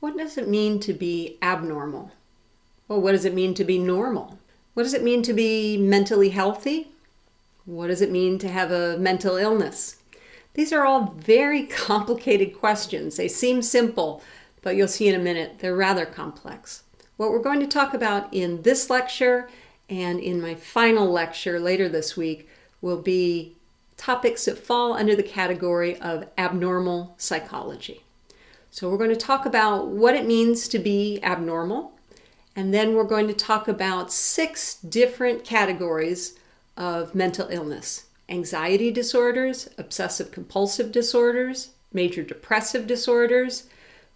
What does it mean to be abnormal? Well, what does it mean to be normal? What does it mean to be mentally healthy? What does it mean to have a mental illness? These are all very complicated questions. They seem simple, but you'll see in a minute they're rather complex. What we're going to talk about in this lecture and in my final lecture later this week will be topics that fall under the category of abnormal psychology. So we're going to talk about what it means to be abnormal, and then we're going to talk about 6 different categories of mental illness: anxiety disorders, obsessive compulsive disorders, major depressive disorders,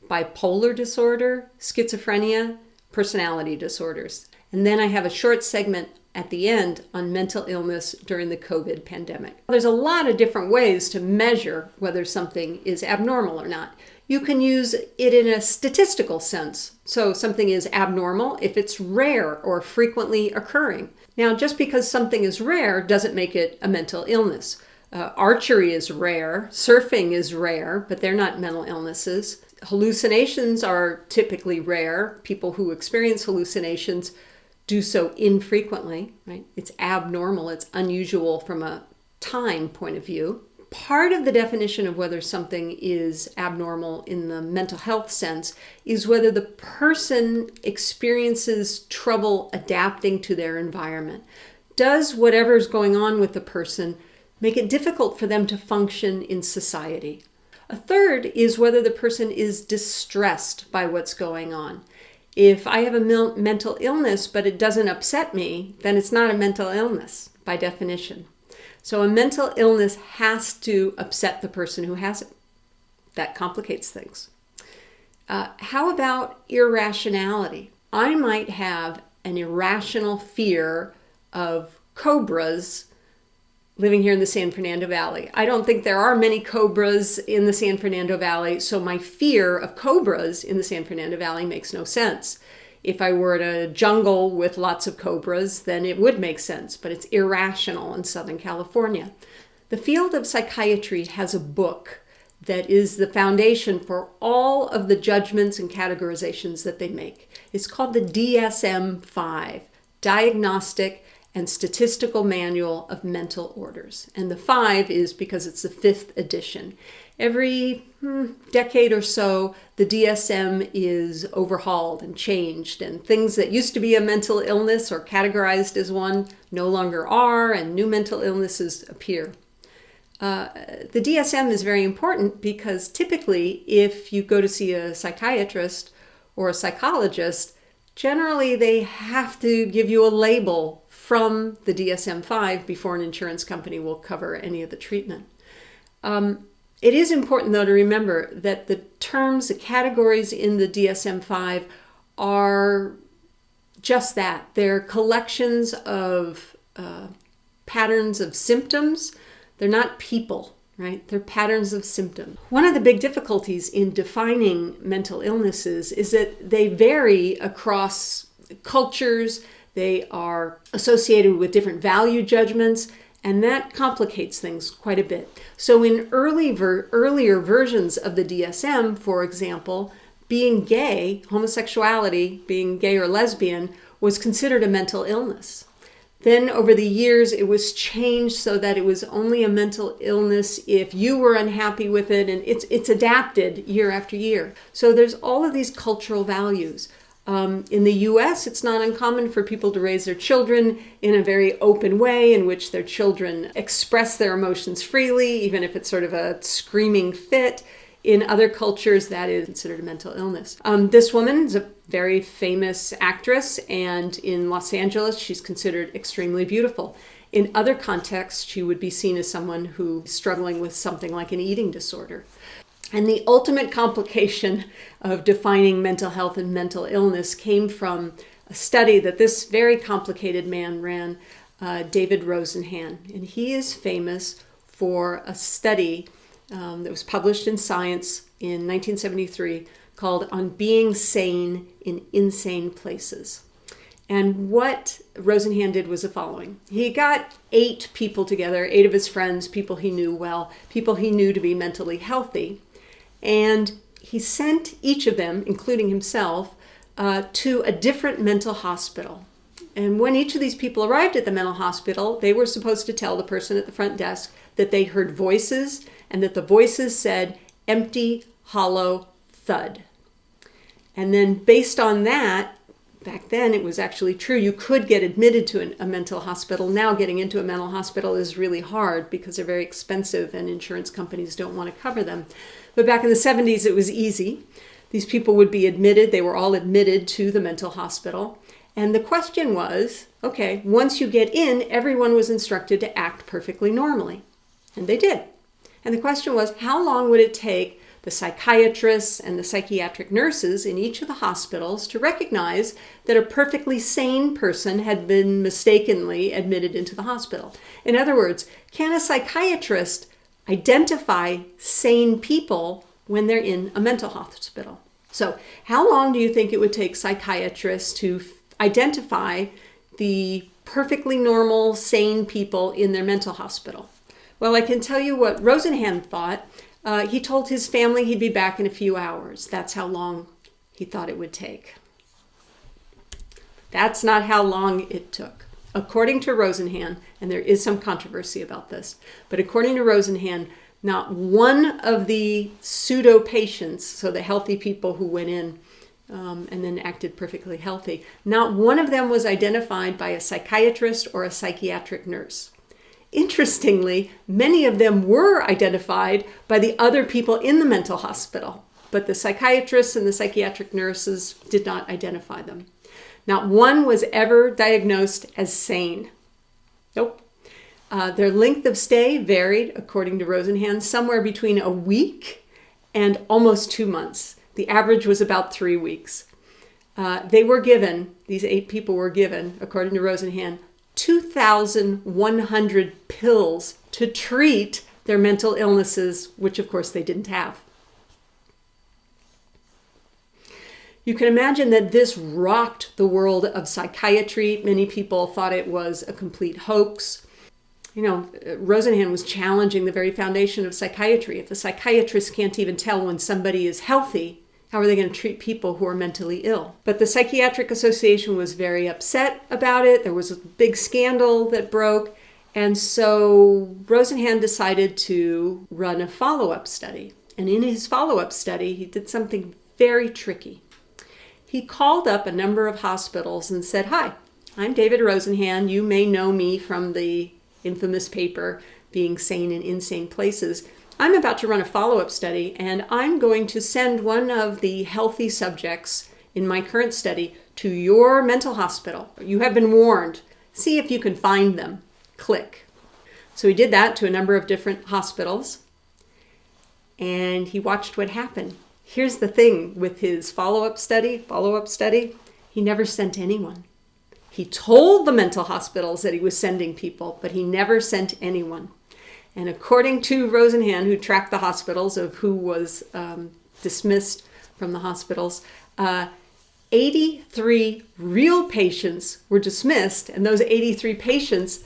bipolar disorder, schizophrenia, personality disorders. And then I have a short segment at the end on mental illness during the COVID pandemic. There's a lot of different ways to measure whether something is abnormal or not. You can use it in a statistical sense. So something is abnormal if it's rare or frequently occurring. Now, just because something is rare doesn't make it a mental illness. Archery is rare, surfing is rare, but they're not mental illnesses. Hallucinations are typically rare. People who experience hallucinations do so infrequently, right? It's abnormal, it's unusual from a time point of view. Part of the definition of whether something is abnormal in the mental health sense is whether the person experiences trouble adapting to their environment. Does whatever's going on with the person make it difficult for them to function in society? A third is whether the person is distressed by what's going on. If I have a mental illness but it doesn't upset me, then it's not a mental illness by definition. So a mental illness has to upset the person who has it. That complicates things. How about irrationality? I might have an irrational fear of cobras living here in the San Fernando Valley. I don't think there are many cobras in the San Fernando Valley, so my fear of cobras in the San Fernando Valley makes no sense. If I were in a jungle with lots of cobras, then it would make sense, but it's irrational in Southern California. The field of psychiatry has a book that is the foundation for all of the judgments and categorizations that they make. It's called the DSM-5, Diagnostic and Statistical Manual of Mental Orders. And the 5 is because it's the 5th edition. Every decade or so, the DSM is overhauled and changed, and things that used to be a mental illness or categorized as one no longer are, and new mental illnesses appear. The DSM is very important because typically if you go to see a psychiatrist or a psychologist, generally they have to give you a label from the DSM-5 before an insurance company will cover any of the treatment. It is important, though, to remember that the terms, the categories in the DSM-5 are just that. They're collections of patterns of symptoms. They're not people, right? They're patterns of symptoms. One of the big difficulties in defining mental illnesses is that they vary across cultures. They are associated with different value judgments, and that complicates things quite a bit. So in earlier versions of the DSM, for example, being gay, homosexuality, being gay or lesbian, was considered a mental illness. Then over the years, it was changed so that it was only a mental illness if you were unhappy with it, and it's adapted year after year. So there's all of these cultural values. In the US, it's not uncommon for people to raise their children in a very open way in which their children express their emotions freely, even if it's sort of a screaming fit. In other cultures, that is considered a mental illness. This woman is a very famous actress, and in Los Angeles, she's considered extremely beautiful. In other contexts, she would be seen as someone who's struggling with something like an eating disorder. And the ultimate complication of defining mental health and mental illness came from a study that this very complicated man ran, David Rosenhan. And he is famous for a study that was published in Science in 1973 called On Being Sane in Insane Places. And what Rosenhan did was the following. He got 8 people together, 8 of his friends, people he knew well, people he knew to be mentally healthy. And he sent each of them, including himself, to a different mental hospital. And when each of these people arrived at the mental hospital, they were supposed to tell the person at the front desk that they heard voices and that the voices said, "empty, hollow, thud." And then based on that, back then it was actually true, you could get admitted to a mental hospital. Now getting into a mental hospital is really hard because they're very expensive and insurance companies don't want to cover them. But back in the 70s, it was easy. These people would be admitted. They were all admitted to the mental hospital. And the question was, okay, once you get in, everyone was instructed to act perfectly normally. And they did. And the question was, how long would it take the psychiatrists and the psychiatric nurses in each of the hospitals to recognize that a perfectly sane person had been mistakenly admitted into the hospital? In other words, can a psychiatrist identify sane people when they're in a mental hospital? So how long do you think it would take psychiatrists to identify the perfectly normal, sane people in their mental hospital? Well, I can tell you what Rosenhan thought. He told his family he'd be back in a few hours. That's how long he thought it would take. That's not how long it took. According to Rosenhan, and there is some controversy about this, but according to Rosenhan, not one of the pseudo patients, so the healthy people who went in and then acted perfectly healthy, not one of them was identified by a psychiatrist or a psychiatric nurse. Interestingly, many of them were identified by the other people in the mental hospital, but the psychiatrists and the psychiatric nurses did not identify them. Not one was ever diagnosed as sane. Nope. Their length of stay varied, according to Rosenhan, somewhere between a week and almost 2 months. The average was about 3 weeks. These 8 people were given, according to Rosenhan, 2,100 pills to treat their mental illnesses, which of course they didn't have. You can imagine that this rocked the world of psychiatry. Many people thought it was a complete hoax. You know, Rosenhan was challenging the very foundation of psychiatry. If the psychiatrist can't even tell when somebody is healthy, how are they going to treat people who are mentally ill? But the Psychiatric Association was very upset about it. There was a big scandal that broke. And so Rosenhan decided to run a follow-up study. And in his follow-up study, he did something very tricky. He called up a number of hospitals and said, "Hi, I'm David Rosenhan. You may know me from the infamous paper, Being Sane in Insane Places. I'm about to run a follow-up study, and I'm going to send one of the healthy subjects in my current study to your mental hospital. You have been warned. See if you can find them. Click." So he did that to a number of different hospitals, and he watched what happened. Here's the thing with his follow-up study, he never sent anyone. He told the mental hospitals that he was sending people, but he never sent anyone. And according to Rosenhan, who tracked the hospitals of who was dismissed from the hospitals, 83 real patients were dismissed. And those 83 patients,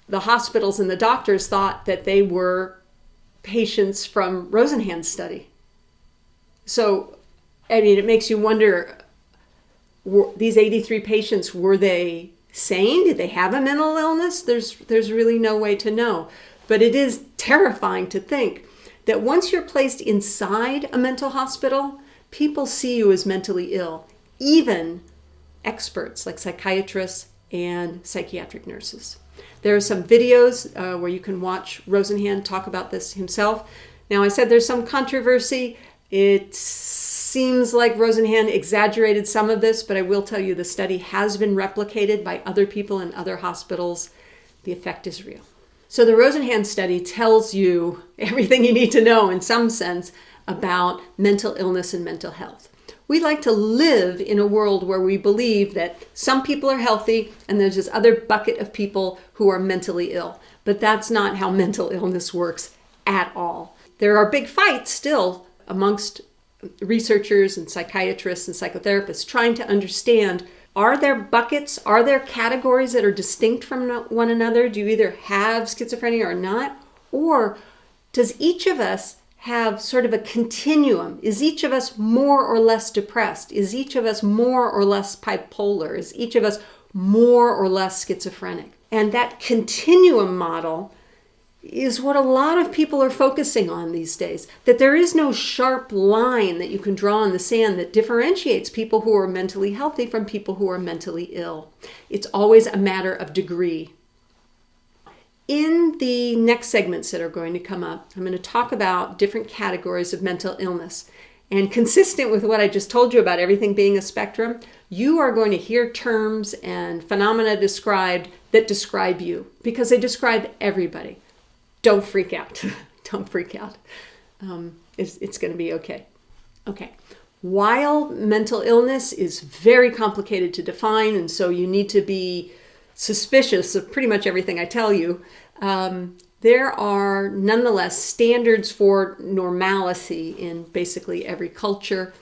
the hospitals and the doctors thought that they were patients from Rosenhan's study. So, I mean, it makes you wonder, these 83 patients, were they sane? Did they have a mental illness? There's really no way to know. But it is terrifying to think that once you're placed inside a mental hospital, people see you as mentally ill, even experts like psychiatrists and psychiatric nurses. There are some videos where you can watch Rosenhan talk about this himself. Now, I said there's some controversy. It seems like Rosenhan exaggerated some of this, but I will tell you the study has been replicated by other people in other hospitals. The effect is real. So the Rosenhan study tells you everything you need to know in some sense about mental illness and mental health. We like to live in a world where we believe that some people are healthy and there's this other bucket of people who are mentally ill. But that's not how mental illness works at all. There are big fights still amongst researchers and psychiatrists and psychotherapists trying to understand, are there buckets, are there categories that are distinct from one another? Do you either have schizophrenia or not? Or does each of us have sort of a continuum. Is each of us more or less depressed? Is each of us more or less bipolar? Is each of us more or less schizophrenic? And that continuum model is what a lot of people are focusing on these days. That there is no sharp line that you can draw in the sand that differentiates people who are mentally healthy from people who are mentally ill. It's always a matter of degree. In the next segments that are going to come up, I'm going to talk about different categories of mental illness. And consistent with what I just told you about everything being a spectrum, you are going to hear terms and phenomena described that describe you, because they describe everybody. Don't freak out. Don't freak out. It's going to be okay. Okay. While mental illness is very complicated to define, and so you need to be suspicious of pretty much everything I tell you, there are nonetheless standards for normalcy in basically every culture.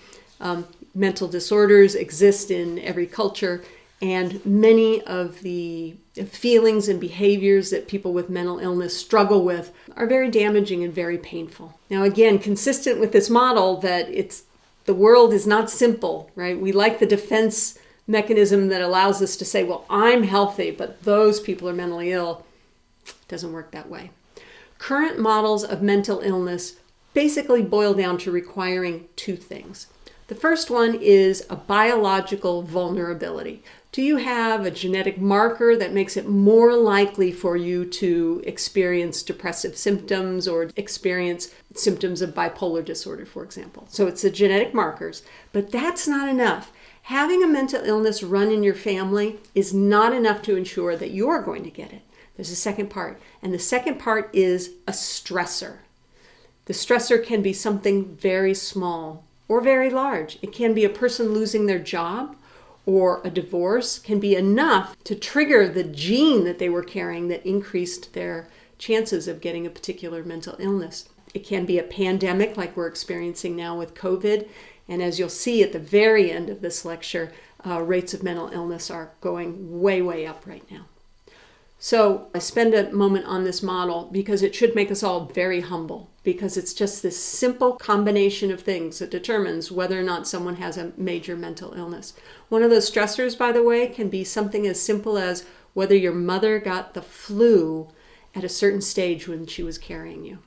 Mental disorders exist in every culture, and many of the feelings and behaviors that people with mental illness struggle with are very damaging and very painful. Now, again, consistent with this model that the world is not simple, right? We like the defense mechanism that allows us to say, well, I'm healthy, but those people are mentally ill. It doesn't work that way. Current models of mental illness basically boil down to requiring two things. The first one is a biological vulnerability. Do you have a genetic marker that makes it more likely for you to experience depressive symptoms or experience symptoms of bipolar disorder, for example? So it's the genetic markers, but that's not enough. Having a mental illness run in your family is not enough to ensure that you're going to get it. There's a second part, and the second part is a stressor. The stressor can be something very small or very large. It can be a person losing their job, or a divorce can be enough to trigger the gene that they were carrying that increased their chances of getting a particular mental illness. It can be a pandemic like we're experiencing now with COVID. And as you'll see at the very end of this lecture, rates of mental illness are going way, way up right now. So I spend a moment on this model because it should make us all very humble, because it's just this simple combination of things that determines whether or not someone has a major mental illness. One of those stressors, by the way, can be something as simple as whether your mother got the flu at a certain stage when she was carrying you.